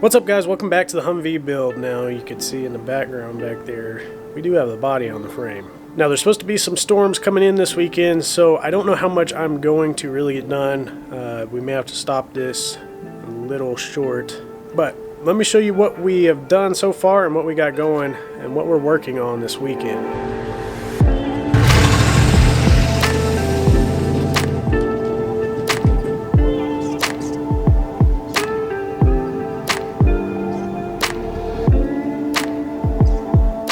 What's up, guys? Welcome back to the Humvee build. Now you can see in the background back there, we do have the body on the frame. Now there's supposed to be some storms coming in this weekend, so I don't know how much I'm going to really get done. We may have to stop this a little short, but let me show you what we have done so far and what we got going and what we're working on this weekend.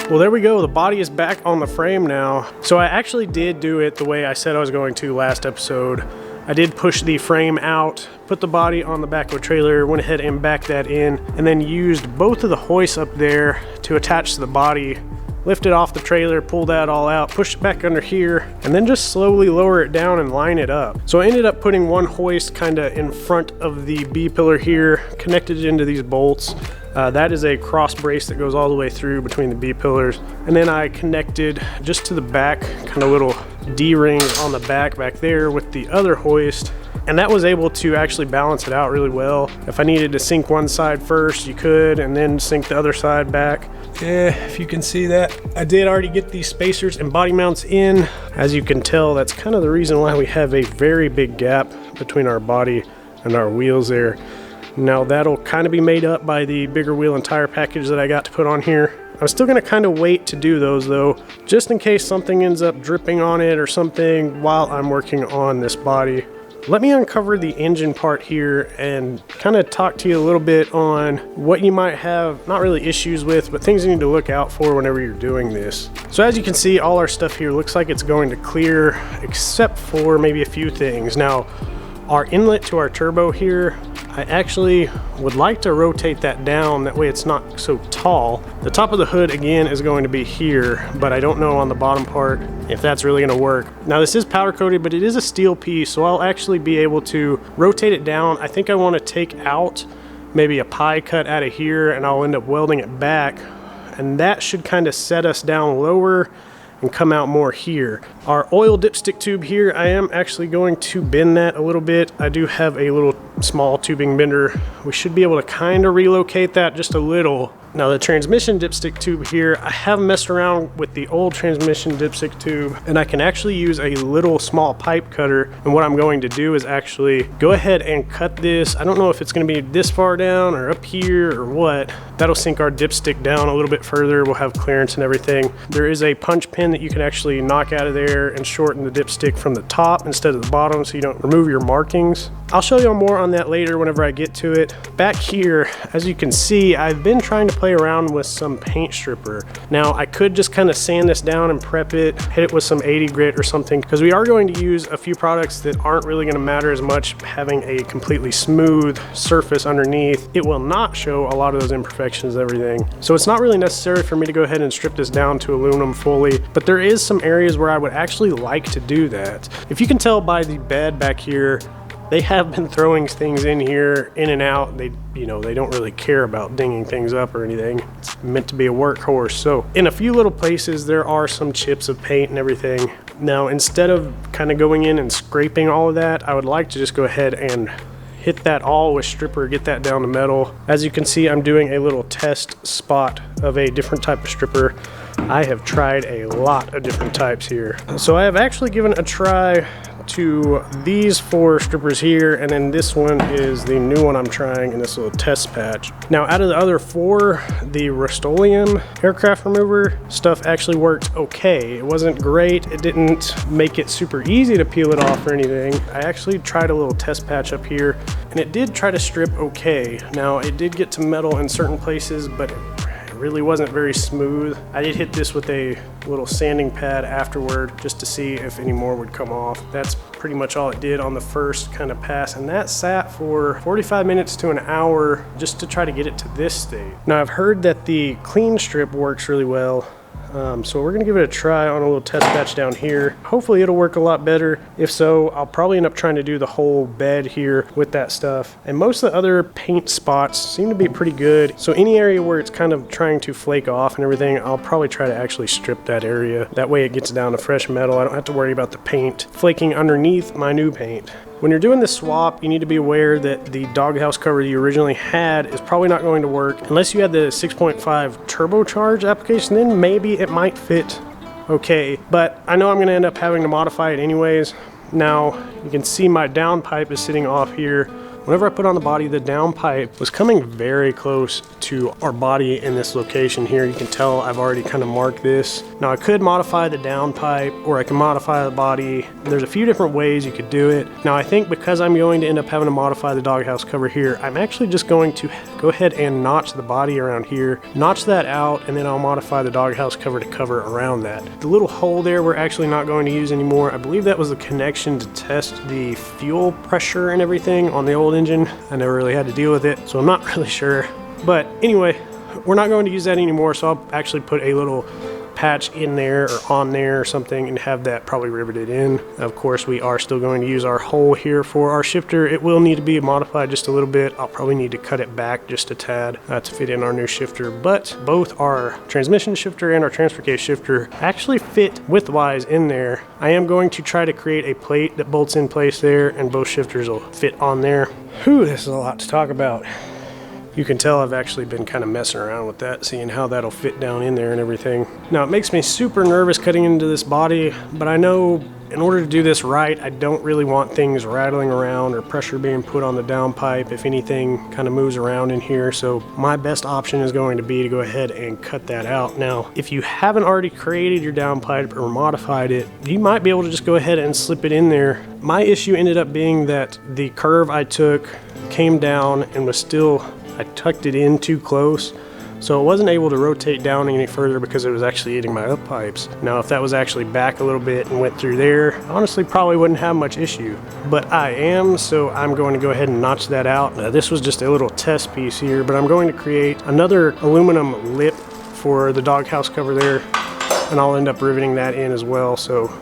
Well, there we go. The body is back on the frame now. So I actually did do it the way I said I was going to last episode. I did push the frame out, put the body on the back of a trailer, went ahead and backed that in, and then used both of the hoists up there to attach to the body, lift it off the trailer, pull that all out, push it back under here, and then just slowly lower it down and line it up. So I ended up putting one hoist kind of in front of the B pillar here, connected it into these bolts. That is a cross brace that goes all the way through between the B pillars. And then I connected just to the back, kind of little D-rings on the back there with the other hoist. And that was able to actually balance it out really well. If I needed to sink one side first, you could, and then sink the other side back. If you can see that, I did already get these spacers and body mounts in. As you can tell, that's kind of the reason why we have a very big gap between our body and our wheels there. Now that'll kind of be made up by the bigger wheel and tire package that I got to put on here. I'm still going to kind of wait to do those though, just in case something ends up dripping on it or something while I'm working on this body. Let me uncover the engine part here and kind of talk to you a little bit on what you might have, not really issues with, but things you need to look out for whenever you're doing this. So as you can see, all our stuff here looks like it's going to clear, except for maybe a few things. Now, our inlet to our turbo here, I actually would like to rotate that down, that way it's not so tall. The top of the hood again is going to be here, but I don't know on the bottom part if that's really going to work. Now this is powder coated, but it is a steel piece, so I'll actually be able to rotate it down. I think I want to take out maybe a pie cut out of here, and I'll end up welding it back, and that should kind of set us down lower and come out more here. Our oil dipstick tube here, I am actually going to bend that a little bit. I do have a little small tubing bender. We should be able to kind of relocate that just a little. Now the transmission dipstick tube here, I have messed around with the old transmission dipstick tube, and I can actually use a little small pipe cutter. And what I'm going to do is actually go ahead and cut this. I don't know if it's going to be this far down or up here or what. That'll sink our dipstick down a little bit further. We'll have clearance and everything. There is a punch pin that you can actually knock out of there and shorten the dipstick from the top instead of the bottom, so you don't remove your markings. I'll show you more on that later whenever I get to it. Back here, as you can see, I've been trying to play around with some paint stripper. Now I could just kind of sand this down and prep it, hit it with some 80 grit or something, because we are going to use a few products that aren't really going to matter as much having a completely smooth surface underneath. It will not show a lot of those imperfections and everything. So it's not really necessary for me to go ahead and strip this down to aluminum fully, but there is some areas where I would actually like to do that. If you can tell by the bed back here, they have been throwing things in here, in and out. They don't really care about dinging things up or anything. It's meant to be a workhorse. So in a few little places, there are some chips of paint and everything. Now, instead of kind of going in and scraping all of that, I would like to just go ahead and hit that all with stripper, get that down to metal. As you can see, I'm doing a little test spot of a different type of stripper. I have tried a lot of different types here. So I have actually given a try to these 4 strippers here, and then this one is the new one I'm trying in this little test patch. Now out of the other 4, the Rust-Oleum aircraft remover stuff actually worked okay. It wasn't great, it didn't make it super easy to peel it off or anything. I actually tried a little test patch up here, and it did try to strip okay. Now it did get to metal in certain places, but it really wasn't very smooth. I did hit this with a little sanding pad afterward just to see if any more would come off. That's pretty much all it did on the first kind of pass, and that sat for 45 minutes to an hour just to try to get it to this state. Now I've heard that the clean strip works really well. So we're gonna give it a try on a little test patch down here. Hopefully it'll work a lot better. If so, I'll probably end up trying to do the whole bed here with that stuff. And most of the other paint spots seem to be pretty good. So any area where it's kind of trying to flake off and everything, I'll probably try to actually strip that area. That way it gets down to fresh metal. I don't have to worry about the paint flaking underneath my new paint. When you're doing this swap, you need to be aware that the doghouse cover you originally had is probably not going to work unless you had the 6.5 turbocharged application. Then maybe it might fit okay, but I know I'm going to end up having to modify it anyways. Now you can see my downpipe is sitting off here. Whenever I put on the body, the downpipe was coming very close to our body in this location here. You can tell I've already kind of marked this. Now I could modify the downpipe, or I can modify the body. There's a few different ways you could do it. Now I think because I'm going to end up having to modify the doghouse cover here, I'm actually just going to go ahead and notch the body around here, notch that out, and then I'll modify the doghouse cover to cover around that. The little hole there we're actually not going to use anymore. I believe that was the connection to test the fuel pressure and everything on the old engine. I never really had to deal with it, so I'm not really sure. But anyway, we're not going to use that anymore, so I'll actually put a little patch in there or on there or something and have that probably riveted in. Of course, we are still going to use our hole here for our shifter. It will need to be modified just a little bit. I'll probably need to cut it back just a tad to fit in our new shifter, but both our transmission shifter and our transfer case shifter actually fit widthwise in there. I am going to try to create a plate that bolts in place there, and both shifters will fit on there. Whew, this is a lot to talk about. You can tell I've actually been kind of messing around with that, seeing how that'll fit down in there and everything. Now, it makes me super nervous cutting into this body, but I know in order to do this right, I don't really want things rattling around or pressure being put on the downpipe if anything kind of moves around in here. So my best option is going to be to go ahead and cut that out. Now, if you haven't already created your downpipe or modified it, you might be able to just go ahead and slip it in there. My issue ended up being that the curve I took came down and was still, I tucked it in too close, so it wasn't able to rotate down any further because it was actually eating my up pipes. Now, if that was actually back a little bit and went through there, honestly probably wouldn't have much issue. But I am, so I'm going to go ahead and notch that out. Now, this was just a little test piece here, but I'm going to create another aluminum lip for the doghouse cover there, and I'll end up riveting that in as well. So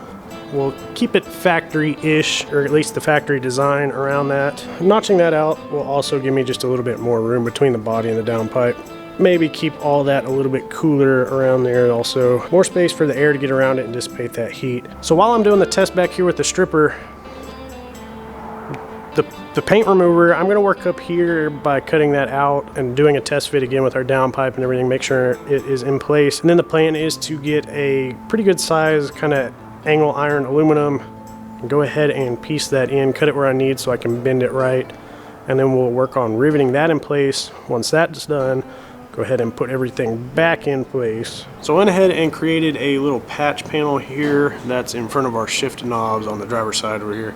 we'll keep it factory-ish, or at least the factory design around that. Notching that out will also give me just a little bit more room between the body and the downpipe. Maybe keep all that a little bit cooler around there, also more space for the air to get around it and dissipate that heat. So while I'm doing the test back here with the stripper, the paint remover, I'm going to work up here by cutting that out and doing a test fit again with our downpipe and everything, make sure it is in place. And then the plan is to get a pretty good size kind of angle iron aluminum and go ahead and piece that in, cut it where I need so I can bend it right, and then we'll work on riveting that in place. Once that's done, go ahead and put everything back in place. So I went ahead and created a little patch panel here that's in front of our shift knobs on the driver's side over here.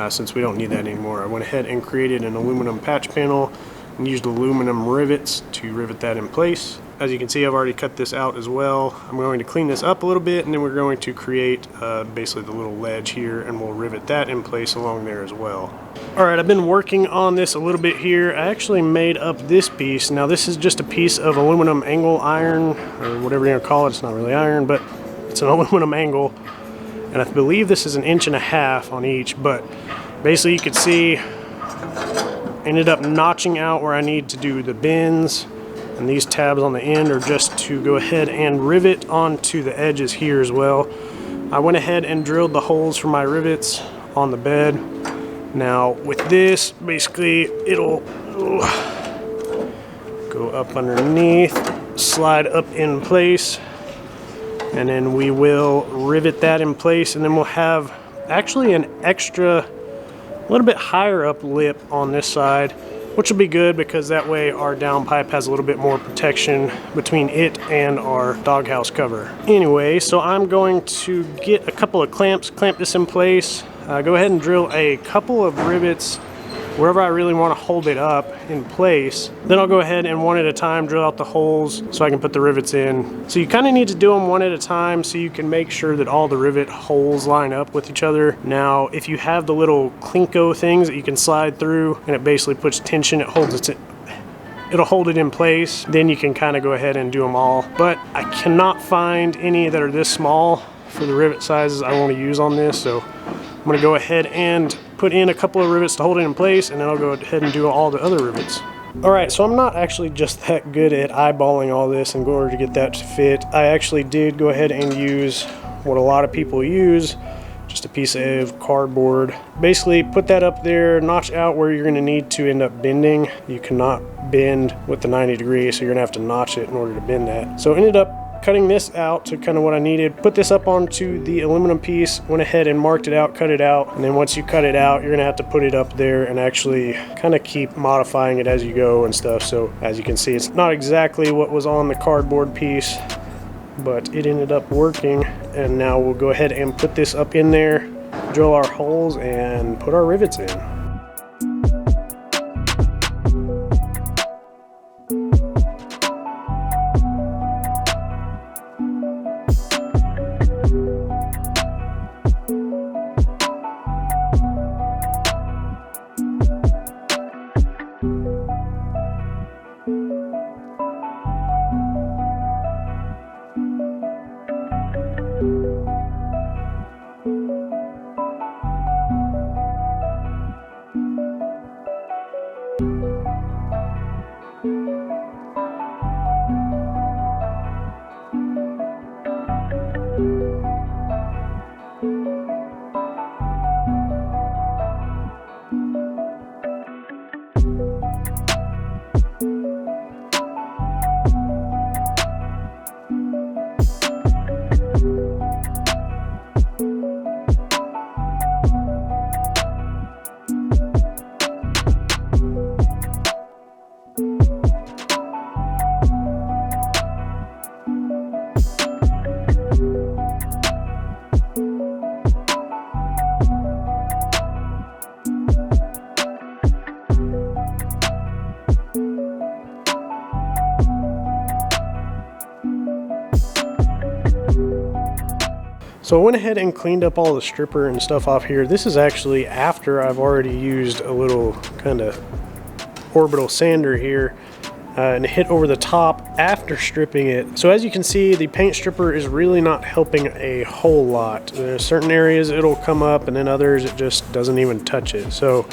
Since we don't need that anymore, I went ahead and created an aluminum patch panel and used aluminum rivets to rivet that in place. As you can see, I've already cut this out as well. I'm going to clean this up a little bit, and then we're going to create basically the little ledge here, and we'll rivet that in place along there as well. All right, I've been working on this a little bit here. I actually made up this piece. Now, this is just a piece of aluminum angle iron, or whatever you're gonna call it. It's not really iron, but it's an aluminum angle. And I believe this is 1.5 inches on each, but basically you could see, ended up notching out where I need to do the bends, and these tabs on the end are just to go ahead and rivet onto the edges here as well. I went ahead and drilled the holes for my rivets on the bed. Now with this, basically it'll go up underneath, slide up in place, and then we will rivet that in place, and then we'll have actually an extra, a little bit higher up lip on this side, which will be good because that way our downpipe has a little bit more protection between it and our doghouse cover. Anyway, so I'm going to get a couple of clamps, clamp this in place, go ahead and drill a couple of rivets wherever I really want to hold it up in place. Then I'll go ahead and one at a time drill out the holes so I can put the rivets in. So you kind of need to do them one at a time so you can make sure that all the rivet holes line up with each other. Now, if you have the little Klinko things that you can slide through and it basically puts tension, it'll hold it in place, then you can kind of go ahead and do them all. But I cannot find any that are this small for the rivet sizes I want to use on this, so I'm going to go ahead and put in a couple of rivets to hold it in place, and then I'll go ahead and do all the other rivets. Alright, so I'm not actually just that good at eyeballing all this in order to get that to fit. I actually did go ahead and use what a lot of people use, just a piece of cardboard. Basically put that up there, notch out where you're gonna need to end up bending. You cannot bend with the 90 degrees, so you're gonna have to notch it in order to bend that. So ended up cutting this out to kind of what I needed. Put this up onto the aluminum piece, went ahead and marked it out, cut it out, and then once you cut it out, you're gonna have to put it up there and actually kind of keep modifying it as you go and stuff. So as you can see, it's not exactly what was on the cardboard piece, but it ended up working. And now we'll go ahead and put this up in there, drill our holes, and put our rivets in. So I went ahead and cleaned up all the stripper and stuff off here. This is actually after I've already used a little kind of orbital sander here and hit over the top after stripping it. So as you can see, the paint stripper is really not helping a whole lot. There's certain areas it'll come up, and then others it just doesn't even touch it. So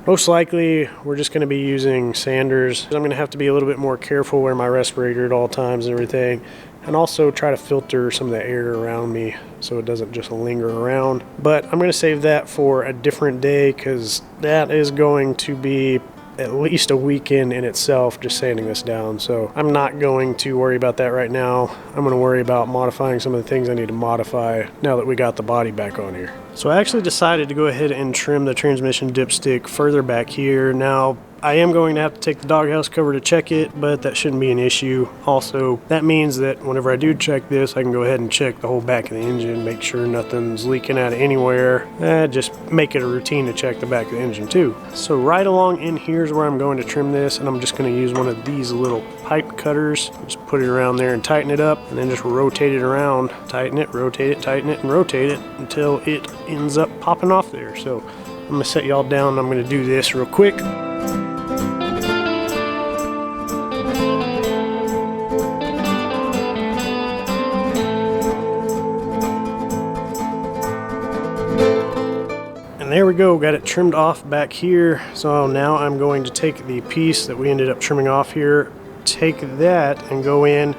most likely we're just going to be using sanders. I'm going to have to be a little bit more careful, wear my respirator at all times and everything, and also try to filter some of the air around me so it doesn't just linger around. But I'm going to save that for a different day, because that is going to be at least a weekend in itself just sanding this down. So I'm not going to worry about that right now. I'm going to worry about modifying some of the things I need to modify now that we got the body back on here. So I actually decided to go ahead and trim the transmission dipstick further back here. Now I am going to have to take the doghouse cover to check it, but that shouldn't be an issue. Also, that means that whenever I do check this, I can go ahead and check the whole back of the engine, make sure nothing's leaking out of anywhere. Just make it a routine to check the back of the engine too. So right along in here is where I'm going to trim this, and I'm just going to use one of these little pipe cutters. Just put it around there and tighten it up, and then just rotate it around. Tighten it, rotate it, tighten it, and rotate it until it ends up popping off there. So I'm going to set y'all down, and I'm going to do this real quick. There we go, got it trimmed off back here. So now I'm going to take the piece that we ended up trimming off here, take that and go in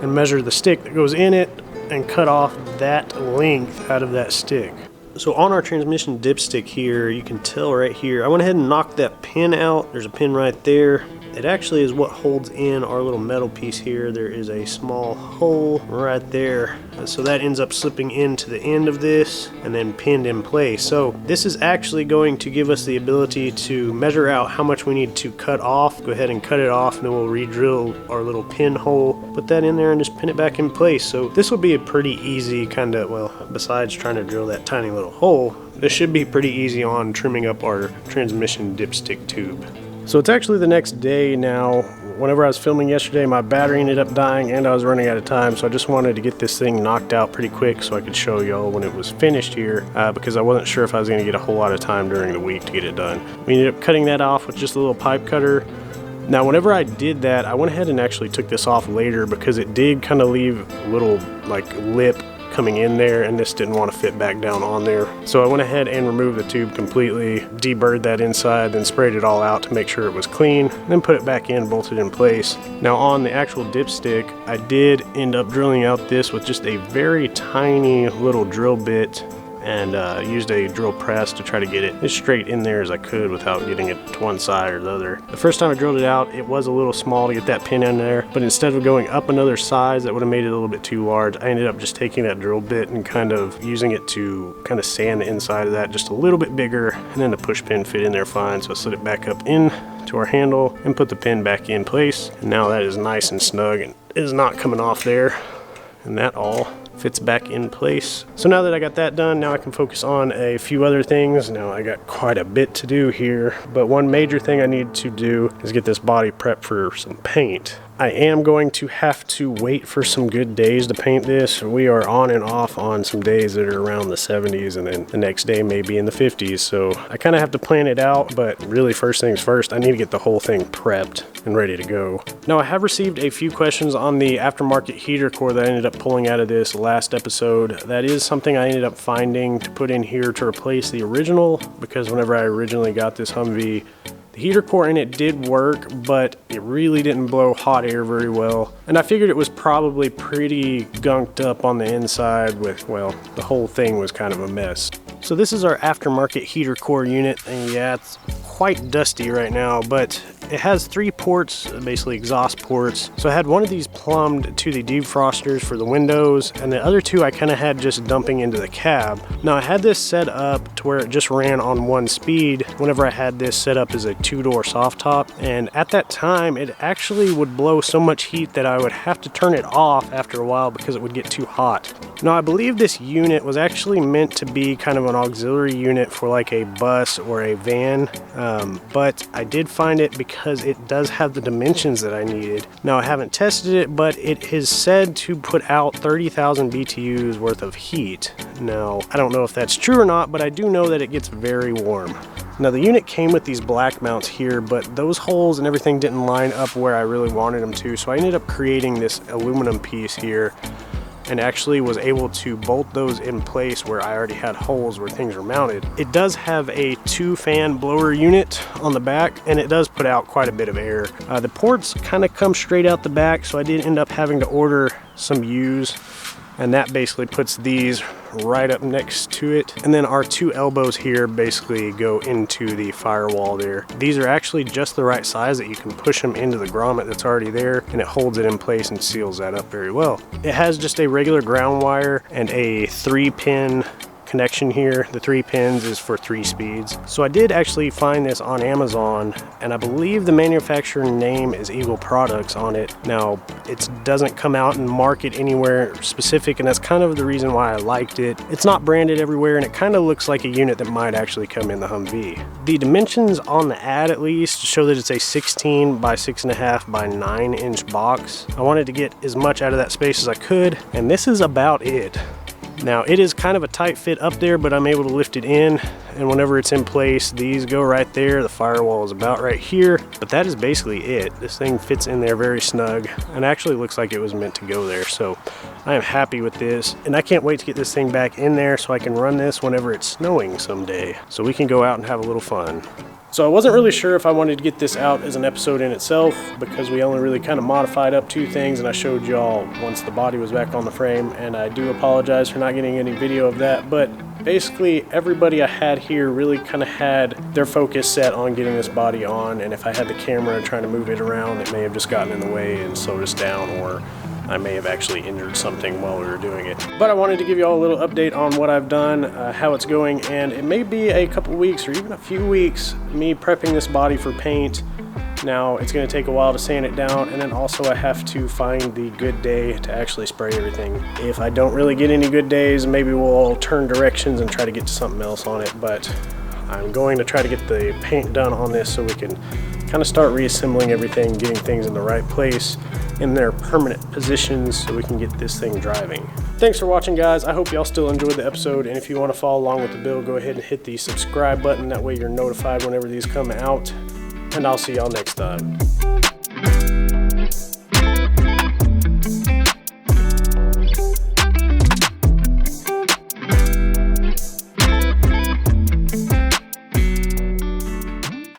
and measure the stick that goes in it and cut off that length out of that stick. So on our transmission dipstick here, you can tell right here, I went ahead and knocked that pin out. There's a pin right there. It actually is what holds in our little metal piece here. There is a small hole right there. So that ends up slipping into the end of this and then pinned in place. So this is actually going to give us the ability to measure out how much we need to cut off. Go ahead and cut it off, and then we'll re-drill our little pin hole, put that in there and just pin it back in place. So this will be a pretty easy kind of, well, besides trying to drill that tiny little hole, this should be pretty easy on trimming up our transmission dipstick tube. So it's actually the next day now. Whenever I was filming yesterday, my battery ended up dying and I was running out of time, so I just wanted to get this thing knocked out pretty quick so I could show y'all when it was finished here, because I wasn't sure if I was going to get a whole lot of time during the week to get it done. We ended up cutting that off with just a little pipe cutter. Now whenever I did that, I went ahead and actually took this off later because it did kind of leave a little like lip coming in there, and this didn't want to fit back down on there. So I went ahead and removed the tube completely, deburred that inside, then sprayed it all out to make sure it was clean, then put it back in, bolted in place. Now on the actual dipstick, I did end up drilling out this with just a very tiny little drill bit. and used a drill press to try to get it as straight in there as I could without getting it to one side or the other. The first time I drilled it out, it was a little small to get that pin in there, but instead of going up another size that would have made it a little bit too large, I ended up just taking that drill bit and kind of using it to kind of sand the inside of that just a little bit bigger, and then the push pin fit in there fine. So I slid it back up in to our handle and put the pin back in place, and now that is nice and snug and is not coming off there, and that all fits back in place. So now that I got that done, now I can focus on a few other things. Now I got quite a bit to do here, but one major thing I need to do is get this body prepped for some paint. I am going to have to wait for some good days to paint this. We are on and off on some days that are around the 70s, and then the next day may be in the 50s. So I kind of have to plan it out, but really first things first, I need to get the whole thing prepped and ready to go. Now I have received a few questions on the aftermarket heater core that I ended up pulling out of this last episode. That is something I ended up finding to put in here to replace the original, because whenever I originally got this Humvee, the heater core in it did work, but it really didn't blow hot air very well. And I figured it was probably pretty gunked up on the inside with, well, the whole thing was kind of a mess. So this is our aftermarket heater core unit, and yeah, it's quite dusty right now, but it has 3 ports, basically exhaust ports. So I had one of these plumbed to the defrosters for the windows, and the other 2 I kind of had just dumping into the cab. Now I had this set up to where it just ran on 1 speed whenever I had this set up as a 2-door soft top, and at that time it actually would blow so much heat that I would have to turn it off after a while because it would get too hot. Now I believe this unit was actually meant to be kind of an auxiliary unit for like a bus or a van, but I did find it because it does have the dimensions that I needed. Now I haven't tested it, but it is said to put out 30,000 BTUs worth of heat. Now I don't know if that's true or not, but I do know that it gets very warm. Now the unit came with these black mounts here, but those holes and everything didn't line up where I really wanted them to, so I ended up creating this aluminum piece here and actually was able to bolt those in place where I already had holes where things were mounted. It does have a 2-fan blower unit on the back, and it does put out quite a bit of air. The ports kind of come straight out the back, so I did end up having to order some U's, and that basically puts these right up next to it. And then our 2 elbows here basically go into the firewall there. These are actually just the right size that you can push them into the grommet that's already there, and it holds it in place and seals that up very well. It has just a regular ground wire and a 3-pin connection here. The 3 pins is for 3 speeds. So I did actually find this on Amazon, and I believe the manufacturer name is Eagle Products on it. Now it doesn't come out and market anywhere specific, and that's kind of the reason why I liked it. It's not branded everywhere, and it kind of looks like a unit that might actually come in the Humvee. The dimensions on the ad at least show that it's a 16 by 6.5 by 9-inch box. I wanted to get as much out of that space as I could, and this is about it. Now it is kind of a tight fit up there, but I'm able to lift it in, and whenever it's in place, these go right there. The firewall is about right here, but that is basically it. This thing fits in there very snug, and actually looks like it was meant to go there. So I am happy with this, and I can't wait to get this thing back in there so I can run this whenever it's snowing someday, so we can go out and have a little fun. So I wasn't really sure if I wanted to get this out as an episode in itself, because we only really kind of modified up 2 things, and I showed y'all once the body was back on the frame, and I do apologize for not getting any video of that. But basically everybody I had here really kind of had their focus set on getting this body on, and if I had the camera and trying to move it around, it may have just gotten in the way and slowed us down, or I may have actually injured something while we were doing it. But I wanted to give you all a little update on what I've done, how it's going, and it may be a couple weeks or even a few weeks me prepping this body for paint. Now it's going to take a while to sand it down, and then also I have to find the good day to actually spray everything. If I don't really get any good days, maybe we'll turn directions and try to get to something else on it, but I'm going to try to get the paint done on this so we can kind of start reassembling everything, getting things in the right place in their permanent positions so we can get this thing driving. Thanks for watching, guys. I hope y'all still enjoyed the episode, and if you want to follow along with the build, go ahead and hit the subscribe button. That way you're notified whenever these come out, and I'll see y'all next time.